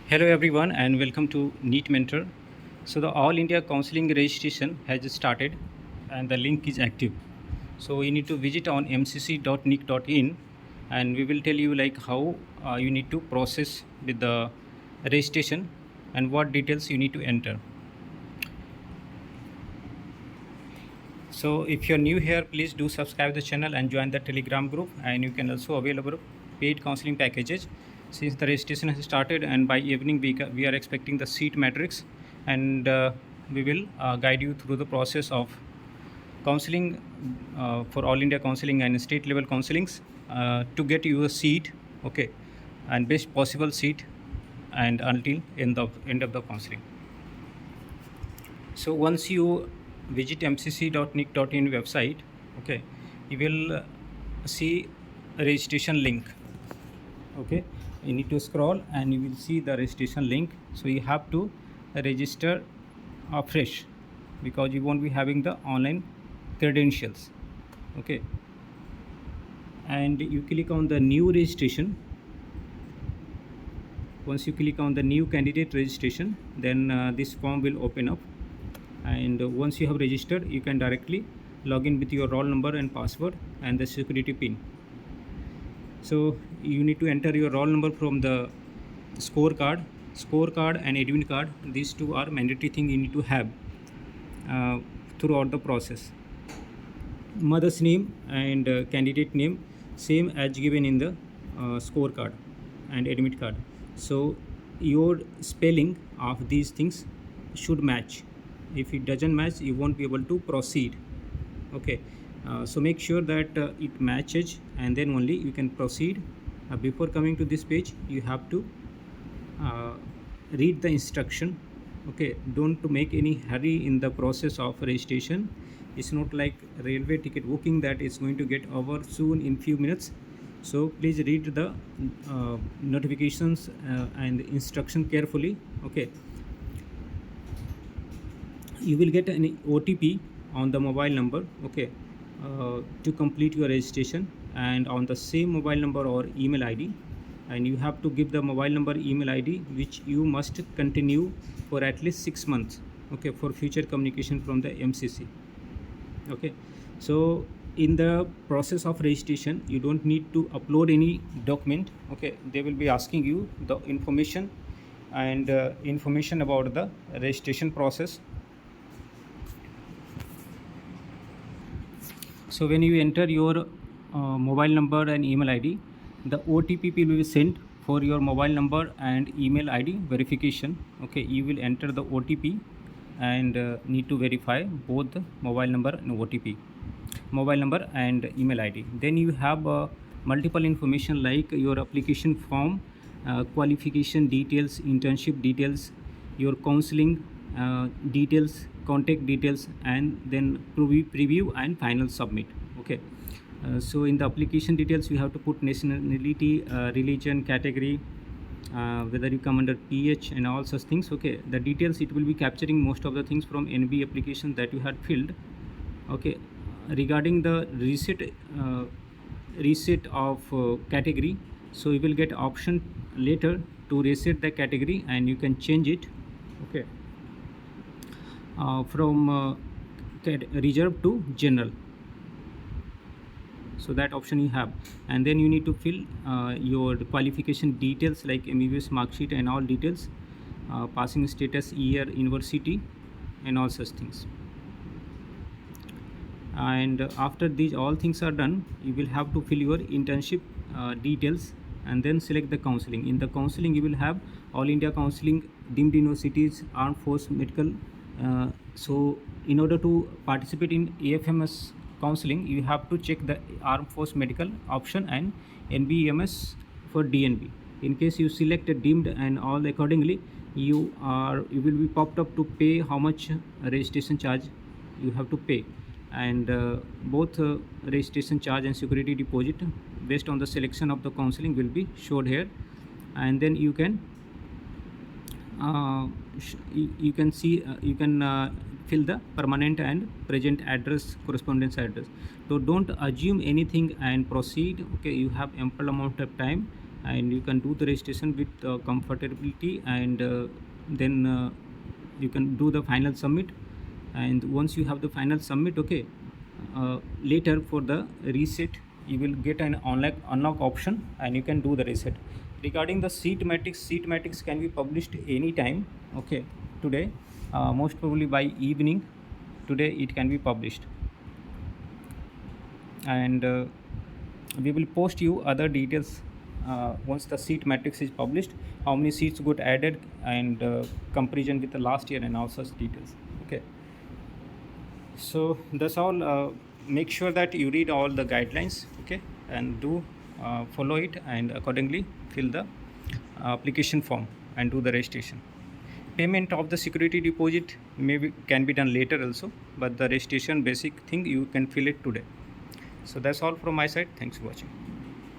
Hello everyone and welcome to NEET Mentor. So the All India Counseling registration has started and the link is active. So you need to visit on mcc.nic.in and we will tell you like how you need to process with the registration and what details you need to enter. So if you're new here, please do subscribe the channel and join the Telegram group, and you can also avail our paid counseling packages since the registration has started, and by evening we are expecting the seat matrix, and we will guide you through the process of counseling for all India counseling and state level counselings to get you a seat, okay, and best possible seat and until end of the counseling. So once you visit mcc.nic.in website, okay, you will see a registration link. Okay, you need to scroll and you will see the registration link. So you have to register afresh because you won't be having the online credentials. Okay, and you click on the new registration. Once you click on the new candidate registration, then this form will open up, and once you have registered, you can directly log in with your roll number and password and the security pin. So you need to enter your roll number from the scorecard and admin card. These two are mandatory thing you need to have throughout the process. Mother's name and candidate name same as given in the scorecard and admit card. So your spelling of these things should match. If it doesn't match, you won't be able to proceed. Okay, so make sure that it matches, and then only you can proceed. Before coming to this page, you have to read the instruction. Okay, don't make any hurry in the process of registration. It's not like railway ticket booking that is going to get over soon in few minutes. So please read the notifications and instruction carefully. Okay, you will get an OTP on the mobile number, okay, to complete your registration, and on the same mobile number or email ID, and you have to give the mobile number, email ID, which you must continue for at least 6 months, okay, for future communication from the MCC. Okay, so in the process of registration, you don't need to upload any document. Okay, they will be asking you the information and information about the registration process. So when you enter your mobile number and email ID, the OTP will be sent for your mobile number and email ID verification. Okay, you will enter the OTP and need to verify both the mobile number and OTP, mobile number and email ID. Then you have multiple information like your application form, qualification details, internship details, your counseling details, contact details, and then preview and final submit. Okay, so in the application details you have to put nationality, religion, category, whether you come under PH and all such things. Okay, the details, it will be capturing most of the things from NB application that you had filled. Okay, regarding the reset of category, so you will get option later to reset the category and you can change it. Okay, from reserved to general, so that option you have, and then you need to fill your qualification details like MBBS mark sheet and all details, passing status, year, university, and all such things. And after these all things are done, you will have to fill your internship details and then select the counseling. In the counseling, you will have all India counseling, deemed universities, armed force, medical. So in order to participate in AFMS counseling, you have to check the armed force medical option and NBEMS for DNB. In case you select a deemed and all accordingly, you will be popped up to pay how much registration charge you have to pay, and both registration charge and security deposit based on the selection of the counseling will be showed here, and then you can see you can fill the permanent and present address, correspondence address. So don't assume anything and proceed. Okay, you have ample amount of time and you can do the registration with comfortability, and then you can do the final submit. And once you have the final submit, okay, later for the reset you will get an online unlock option and you can do the reset. Regarding the seat matrix can be published anytime, okay. Today, most probably by evening today it can be published, and we will post you other details once the seat matrix is published, how many seats got added, and comparison with the last year and all such details, okay. So that's all. Make sure that you read all the guidelines, okay, and do follow it, and accordingly fill the application form and do the registration. Payment of the security deposit can be done later also, but the registration basic thing you can fill it today. So that's all from my side. Thanks for watching.